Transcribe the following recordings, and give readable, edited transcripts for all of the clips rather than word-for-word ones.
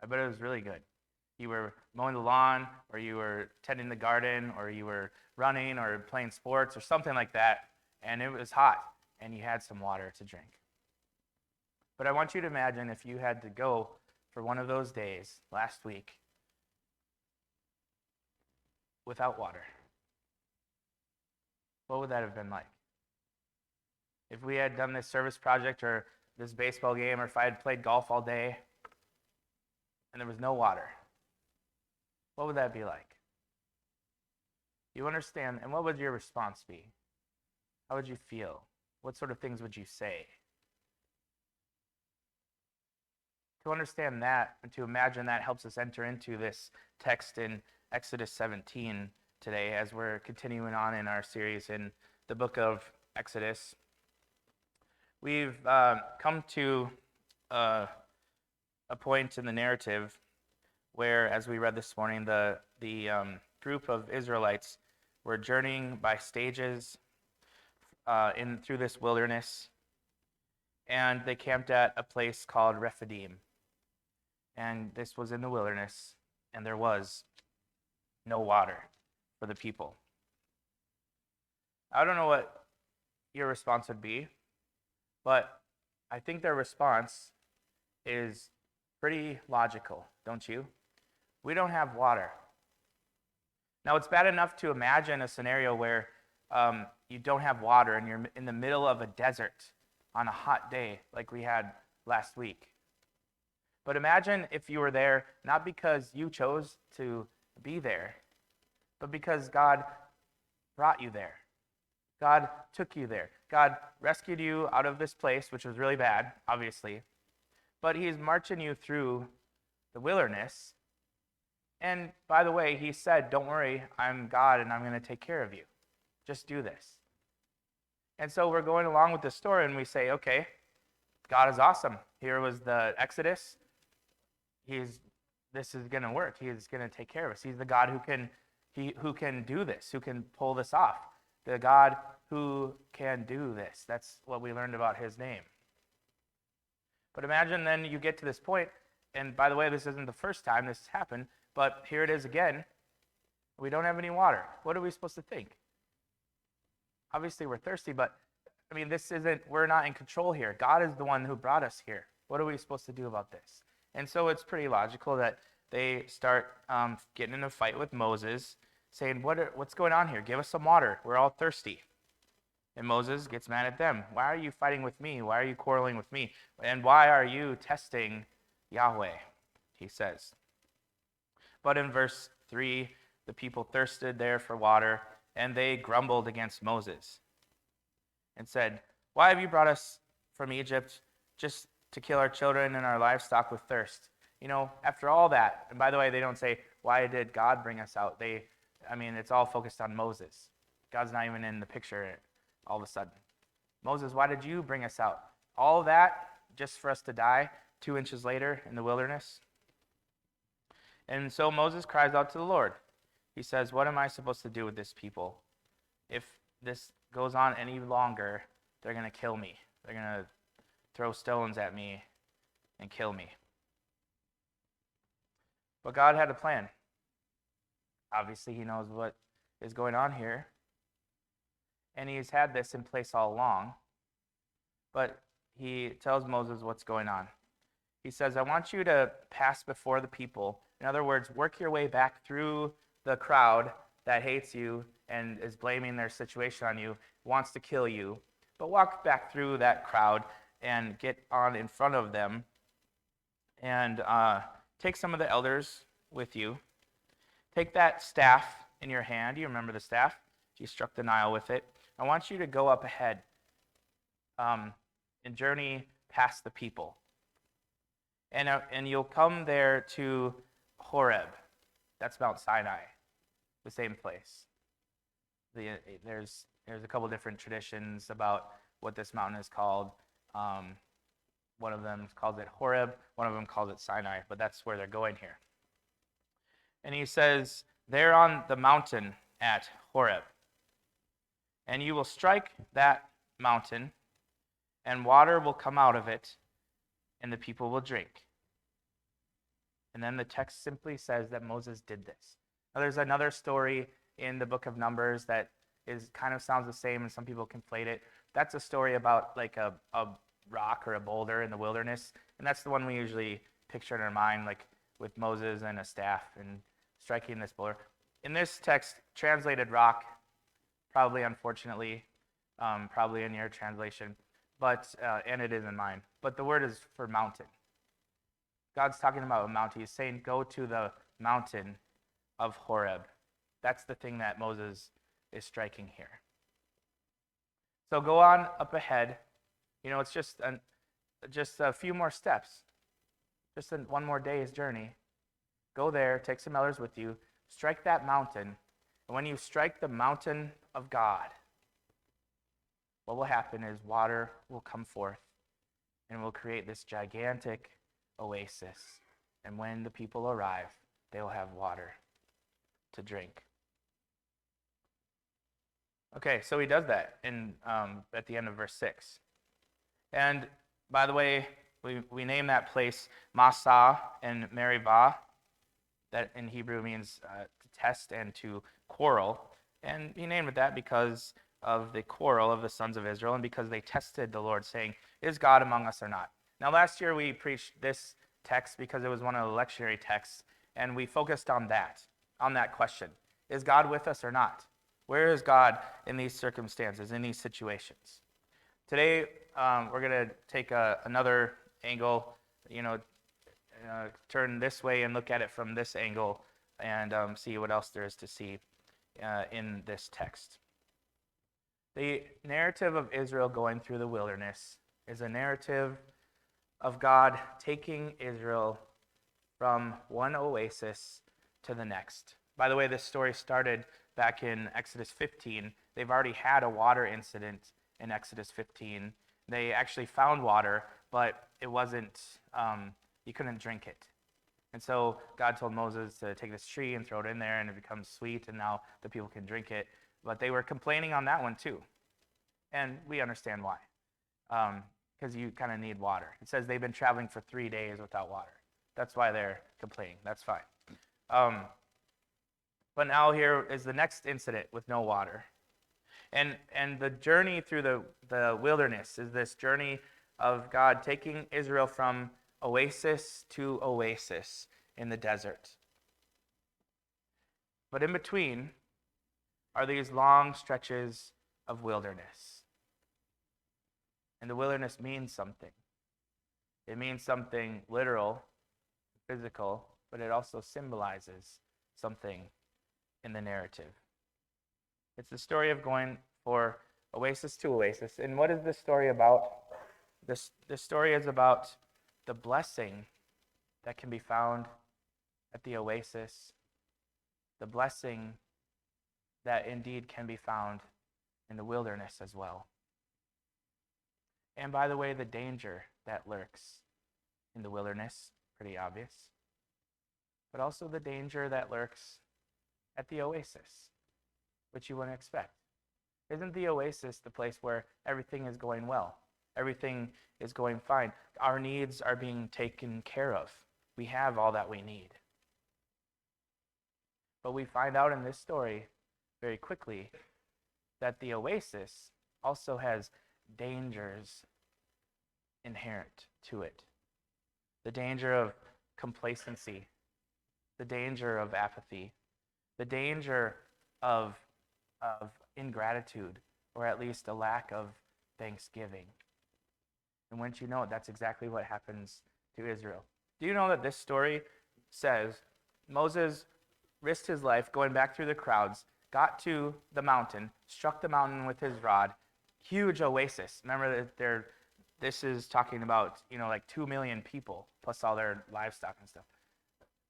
I bet it was really good. You were mowing the lawn, or you were tending the garden, or you were running or playing sports or something like that, and it was hot, and you had some water to drink. But I want you to imagine if you had to go for one of those days last week without water. What would that have been like? If we had done this service project or this baseball game, or if I had played golf all day and there was no water, what would that be like? You understand? And what would your response be? How would you feel? What sort of things would you say? To understand that and to imagine that helps us enter into this text in Exodus 17 today as we're continuing on in our series in the book of Exodus. We've come to a point in the narrative where, as we read this morning, the group of Israelites were journeying by stages through this wilderness, and they camped at a place called Rephidim. And this was in the wilderness, and there was no water for the people. I don't know what your response would be, but I think their response is pretty logical, don't you? We don't have water. Now, it's bad enough to imagine a scenario where you don't have water and you're in the middle of a desert on a hot day like we had last week. But imagine if you were there, not because you chose to be there, but because God brought you there. God took you there. God rescued you out of this place, which was really bad, obviously. But he's marching you through the wilderness. And by the way, he said, don't worry, I'm God and I'm going to take care of you. Just do this. And so we're going along with this story and we say, okay, God is awesome. Here was the Exodus. This is going to work. He's going to take care of us. He's the God who can do this, who can pull this off. The God who can do this. That's what we learned about his name. But imagine then you get to this point, and by the way, this isn't the first time this has happened, but here it is again. We don't have any water. What are we supposed to think? Obviously, we're thirsty, but I mean, we're not in control here. God is the one who brought us here. What are we supposed to do about this? And so it's pretty logical that they start getting in a fight with Moses, saying, what's going on here? Give us some water. We're all thirsty. And Moses gets mad at them. Why are you fighting with me? Why are you quarreling with me? And why are you testing Yahweh? He says. But in verse 3, the people thirsted there for water, and they grumbled against Moses and said, why have you brought us from Egypt just to kill our children and our livestock with thirst? You know, after all that, and by the way, they don't say, why did God bring us out? It's all focused on Moses. God's not even in the picture all of a sudden. Moses, why did you bring us out? All of that just for us to die 2 inches later in the wilderness? And so Moses cries out to the Lord. He says, what am I supposed to do with this people? If this goes on any longer, they're going to kill me. They're going to throw stones at me and kill me. But God had a plan. Obviously, he knows what is going on here. And he's had this in place all along. But he tells Moses what's going on. He says, I want you to pass before the people. In other words, work your way back through the crowd that hates you and is blaming their situation on you, wants to kill you. But walk back through that crowd and get on in front of them. And take some of the elders with you. Take that staff in your hand. You remember the staff? You struck the Nile with it. I want you to go up ahead and journey past the people. And you'll come there to Horeb. That's Mount Sinai, the same place. There's a couple different traditions about what this mountain is called. One of them calls it Horeb. One of them calls it Sinai. But that's where they're going here. And he says, they're on the mountain at Horeb. And you will strike that mountain, and water will come out of it, and the people will drink. And then the text simply says that Moses did this. Now, there's another story in the book of Numbers that is kind of sounds the same, and some people conflate it. That's a story about like a rock or a boulder in the wilderness, and that's the one we usually picture in our mind, like with Moses and a staff and striking this boulder. In this text, translated rock, probably unfortunately, probably in your translation, but and it is in mine. But the word is for mountain. God's talking about a mountain. He's saying, go to the mountain of Horeb. That's the thing that Moses is striking here. So go on up ahead. It's just a few more steps. Just one more day's journey. Go there, take some elders with you, strike that mountain. And when you strike the mountain of God, what will happen is water will come forth and will create this gigantic oasis. And when the people arrive, they will have water to drink. Okay, so he does that at the end of verse 6. And by the way, we name that place Massah and Meribah. That in Hebrew means to test and to quarrel. And he named it that because of the quarrel of the sons of Israel and because they tested the Lord, saying, is God among us or not? Now, last year we preached this text because it was one of the lectionary texts, and we focused on that question. Is God with us or not? Where is God in these circumstances, in these situations? Today, we're going to take another angle, turn this way and look at it from this angle and see what else there is to see in this text. The narrative of Israel going through the wilderness is a narrative of God taking Israel from one oasis to the next. By the way, this story started back in Exodus 15. They've already had a water incident in Exodus 15. They actually found water, but it wasn't, you couldn't drink it. And so God told Moses to take this tree and throw it in there, and it becomes sweet, and now the people can drink it. But they were complaining on that one too. And we understand why. Because you kind of need water. It says they've been traveling for 3 days without water. That's why they're complaining. That's fine. But now here is the next incident with no water. And the journey through the wilderness is this journey of God taking Israel from oasis to oasis in the desert. But in between are these long stretches of wilderness. And the wilderness means something. It means something literal, physical, but it also symbolizes something in the narrative. It's the story of going for oasis to oasis. And what is this story about? This story is about the blessing that can be found at the oasis, the blessing that indeed can be found in the wilderness as well. And by the way, the danger that lurks in the wilderness, pretty obvious, but also the danger that lurks at the oasis, which you wouldn't expect. Isn't the oasis the place where everything is going well? Everything is going fine. Our needs are being taken care of. We have all that we need. But we find out in this story very quickly that the oasis also has dangers inherent to it. The danger of complacency, the danger of apathy, the danger of ingratitude, or at least a lack of thanksgiving. And once you know it, that's exactly what happens to Israel. Do you know that this story says Moses risked his life going back through the crowds, got to the mountain, struck the mountain with his rod, huge oasis. Remember that this is talking about, like 2 million people, plus all their livestock and stuff.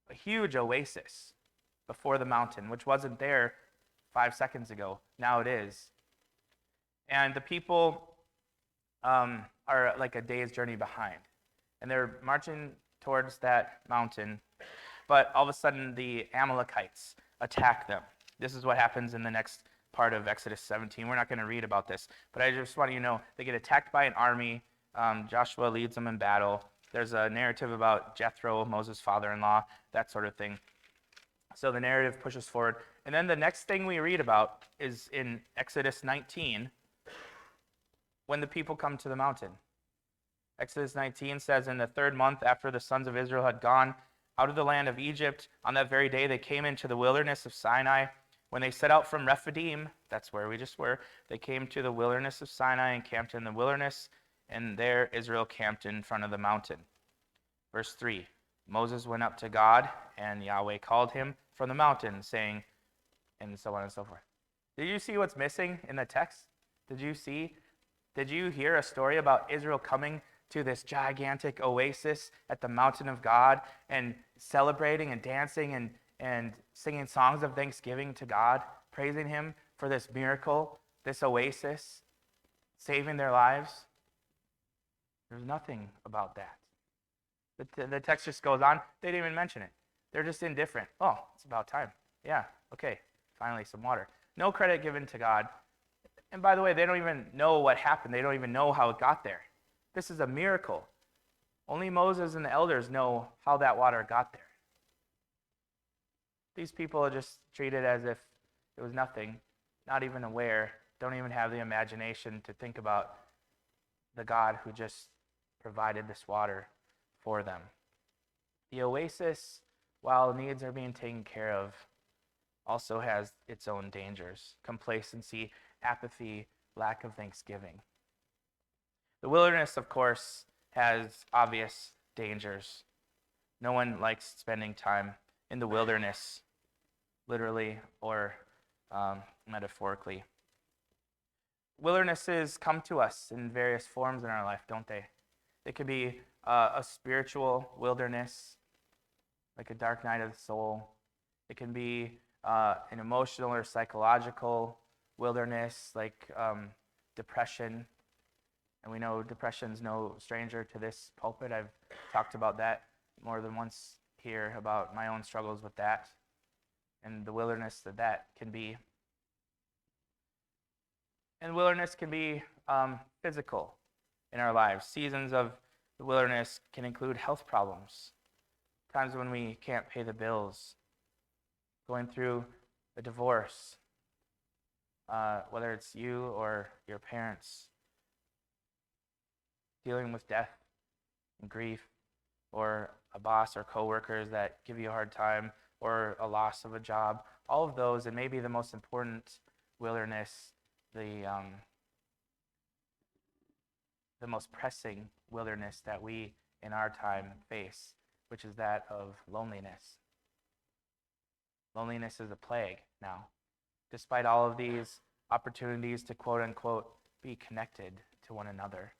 A huge oasis before the mountain, which wasn't there 5 seconds ago. Now it is. And the people are like a day's journey behind. And they're marching towards that mountain. But all of a sudden, the Amalekites attack them. This is what happens in the next part of Exodus 17. We're not going to read about this. But I just want you to know, they get attacked by an army. Joshua leads them in battle. There's a narrative about Jethro, Moses' father-in-law, that sort of thing. So the narrative pushes forward. And then the next thing we read about is in Exodus 19, when the people come to the mountain. Exodus 19 says, in the 3rd month after the sons of Israel had gone out of the land of Egypt, on that very day they came into the wilderness of Sinai. When they set out from Rephidim, that's where we just were, they came to the wilderness of Sinai and camped in the wilderness, and there Israel camped in front of the mountain. Verse 3, Moses went up to God, and Yahweh called him from the mountain, saying, and so on and so forth. Did you see what's missing in the text? Did you hear a story about Israel coming to this gigantic oasis at the mountain of God and celebrating and dancing and singing songs of thanksgiving to God, praising him for this miracle, this oasis, saving their lives? There's nothing about that. The text just goes on. They didn't even mention it. They're just indifferent. Oh, it's about time. Yeah, okay, finally some water. No credit given to God. And by the way, they don't even know what happened. They don't even know how it got there. This is a miracle. Only Moses and the elders know how that water got there. These people are just treated as if it was nothing, not even aware, don't even have the imagination to think about the God who just provided this water for them. The oasis, while needs are being taken care of, also has its own dangers: complacency, apathy, lack of thanksgiving. The wilderness, of course, has obvious dangers. No one likes spending time in the wilderness, literally or metaphorically. Wildernesses come to us in various forms in our life, don't they? They could be a spiritual wilderness, like a dark night of the soul. It can be an emotional or psychological wilderness, like depression. And we know depression's no stranger to this pulpit. I've talked about that more than once here, about my own struggles with that and the wilderness that can be. And wilderness can be physical in our lives. Seasons of the wilderness can include health problems, times when we can't pay the bills, going through a divorce, whether it's you or your parents, dealing with death and grief, or a boss or coworkers that give you a hard time, or a loss of a job. All of those, and maybe the most important wilderness, the most pressing wilderness that we in our time face, which is that of loneliness. Loneliness is a plague now. Despite all of these opportunities to quote unquote be connected to one another,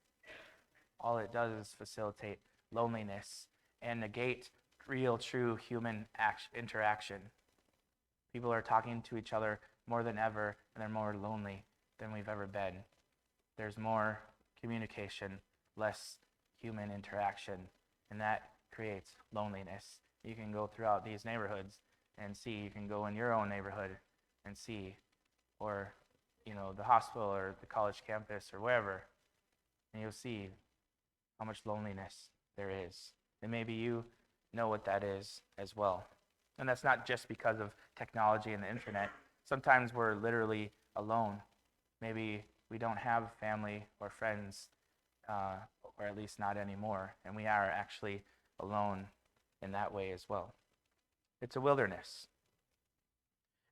all it does is facilitate loneliness and negate real, true human interaction. People are talking to each other more than ever, and they're more lonely than we've ever been. There's more communication, less human interaction, and that creates loneliness. You can go throughout these neighborhoods and see. You can go in your own neighborhood and see, or the hospital or the college campus or wherever, and you'll see how much loneliness there is. And maybe you know what that is as well. And that's not just because of technology and the internet. Sometimes we're literally alone. Maybe we don't have family or friends, or at least not anymore, and we are actually alone in that way as well. It's a wilderness.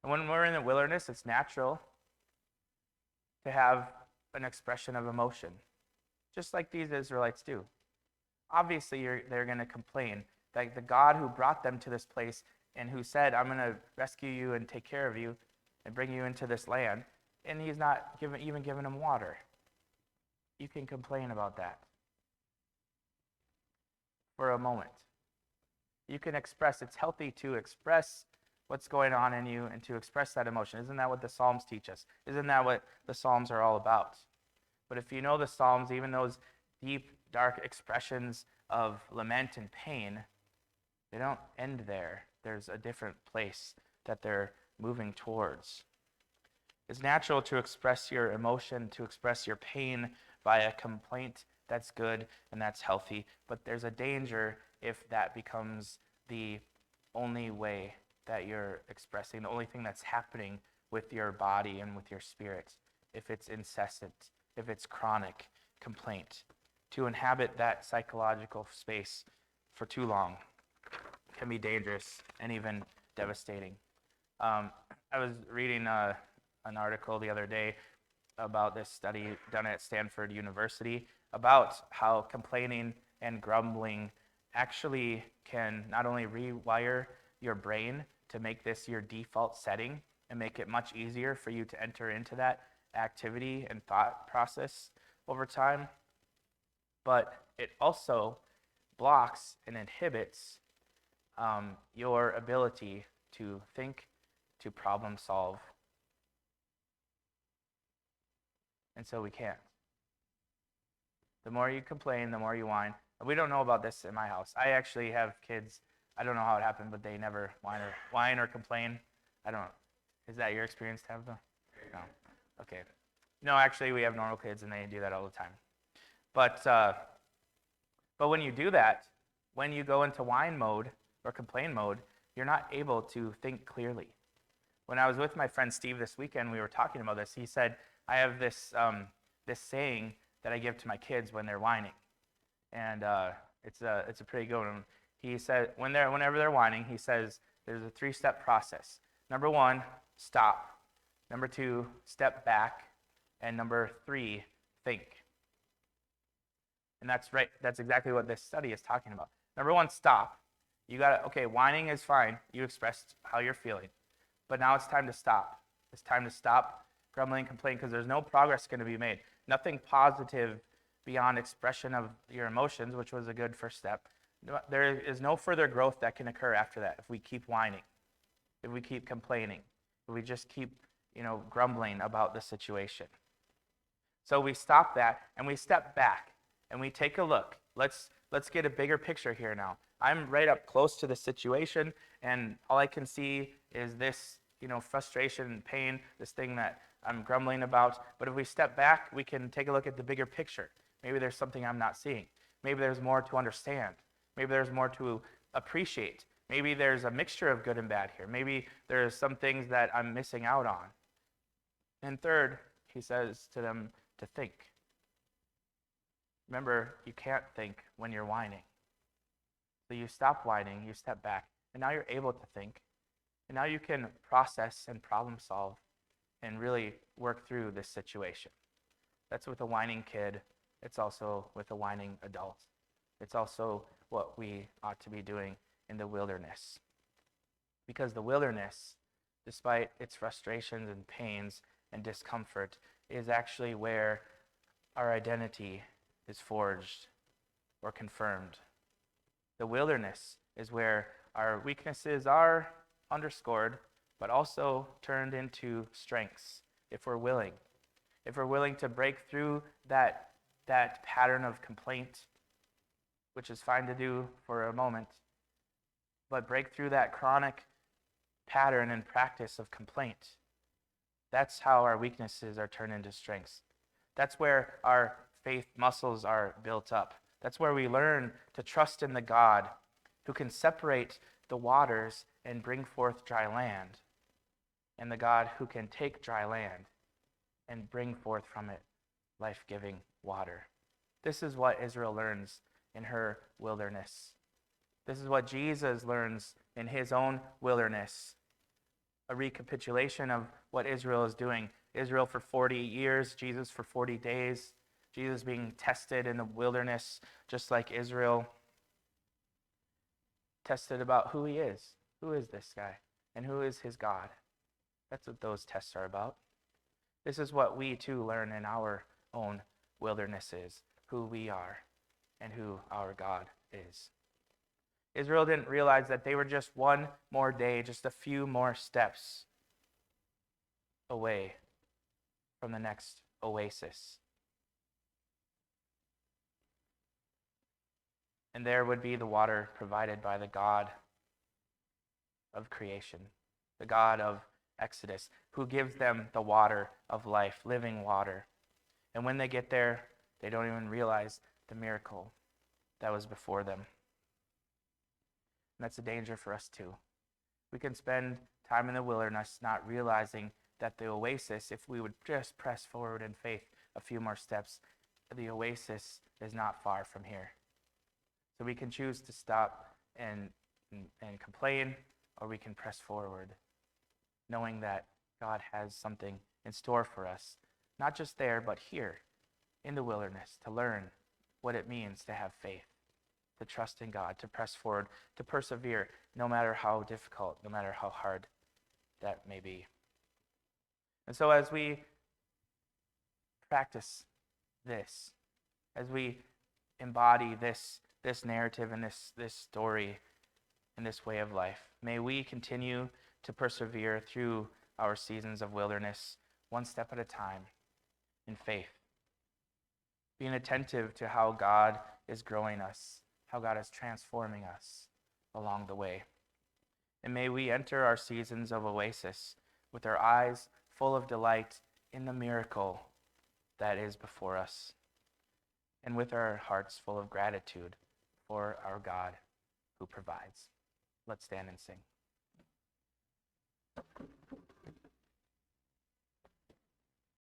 And when we're in the wilderness, it's natural to have an expression of emotion, just like these Israelites do. Obviously, they're going to complain that the God who brought them to this place and who said, I'm going to rescue you and take care of you and bring you into this land, and he's not even giving them water. You can complain about that for a moment. You can express, it's healthy to express what's going on in you and to express that emotion. Isn't that what the Psalms teach us? Isn't that what the Psalms are all about? But if you know the Psalms, even those deep, dark expressions of lament and pain, they don't end there. There's a different place that they're moving towards. It's natural to express your emotion, to express your pain via complaint That's good and that's healthy. But there's a danger if that becomes the only way that you're expressing, the only thing that's happening with your body and with your spirit. If it's incessant, if it's chronic complaint, to inhabit that psychological space for too long can be dangerous and even devastating. I was reading an article the other day about this study done at Stanford University about how complaining and grumbling actually can not only rewire your brain to make this your default setting and make it much easier for you to enter into that activity and thought process over time, but it also blocks and inhibits your ability to think, to problem solve. And so we can't. The more you complain, the more you whine. We don't know about this in my house. I actually have kids. I don't know how it happened, but they never whine or complain. I don't. Is that your experience, Tabitha? No. Okay. No, actually, we have normal kids, and they do that all the time. But when you do that, when you go into whine mode or complain mode, you're not able to think clearly. When I was with my friend Steve this weekend, we were talking about this. He said, I have this saying that I give to my kids when they're whining, and it's a pretty good one. He said whenever they're whining, he says there's a 3-step process. Number 1, stop. Number 2, step back, and number 3, think. And that's right. That's exactly what this study is talking about. Number 1, stop. You got okay. Whining is fine. You expressed how you're feeling, but now it's time to stop. It's time to stop grumbling, complaining, because there's no progress going to be made. Nothing positive beyond expression of your emotions, which was a good first step. There is no further growth that can occur after that if we keep whining, if we keep complaining, if we just keep, grumbling about the situation. So we stop that and we step back and we take a look. Let's get a bigger picture here now. I'm right up close to the situation, and all I can see is this, frustration and pain, this thing that I'm grumbling about. But if we step back, we can take a look at the bigger picture. Maybe there's something I'm not seeing. Maybe there's more to understand. Maybe there's more to appreciate. Maybe there's a mixture of good and bad here. Maybe there's some things that I'm missing out on. And third, he says to them to think. Remember, you can't think when you're whining. So you stop whining, you step back, and now you're able to think. And now you can process and problem solve and really work through this situation. That's with a whining kid. It's also with a whining adult. It's also what we ought to be doing in the wilderness. Because the wilderness, despite its frustrations and pains and discomfort, is actually where our identity is forged or confirmed. The wilderness is where our weaknesses are underscored, but also turned into strengths if we're willing. If we're willing to break through that pattern of complaint, which is fine to do for a moment, but break through that chronic pattern and practice of complaint. That's how our weaknesses are turned into strengths. That's where our faith muscles are built up. That's where we learn to trust in the God who can separate the waters and bring forth dry land, and the God who can take dry land and bring forth from it life-giving water. This is what Israel learns in her wilderness. This is what Jesus learns in his own wilderness. A recapitulation of what Israel is doing. Israel for 40 years, Jesus for 40 days. Jesus being tested in the wilderness, just like Israel. Tested about who he is. Who is this guy? And who is his God? That's what those tests are about. This is what we too learn in our own wildernesses, who we are and who our God is. Israel didn't realize that they were just one more day, just a few more steps away from the next oasis. And there would be the water provided by the God of creation, the God of Exodus, who gives them the water of life, living water. And when they get there, they don't even realize the miracle that was before them. And that's a danger for us too. We can spend time in the wilderness not realizing that the oasis, if we would just press forward in faith a few more steps, the oasis is not far from here. So we can choose to stop and complain, or we can press forward, knowing that God has something in store for us, not just there, but here in the wilderness, to learn what it means to have faith, to trust in God, to press forward, to persevere, no matter how difficult, no matter how hard that may be. And so as we practice this, as we embody this narrative and this story and this way of life, may we continue to persevere through our seasons of wilderness, one step at a time, in faith, being attentive to how God is growing us, how God is transforming us along the way. And may we enter our seasons of oasis with our eyes full of delight in the miracle that is before us, and with our hearts full of gratitude for our God who provides. Let's stand and sing.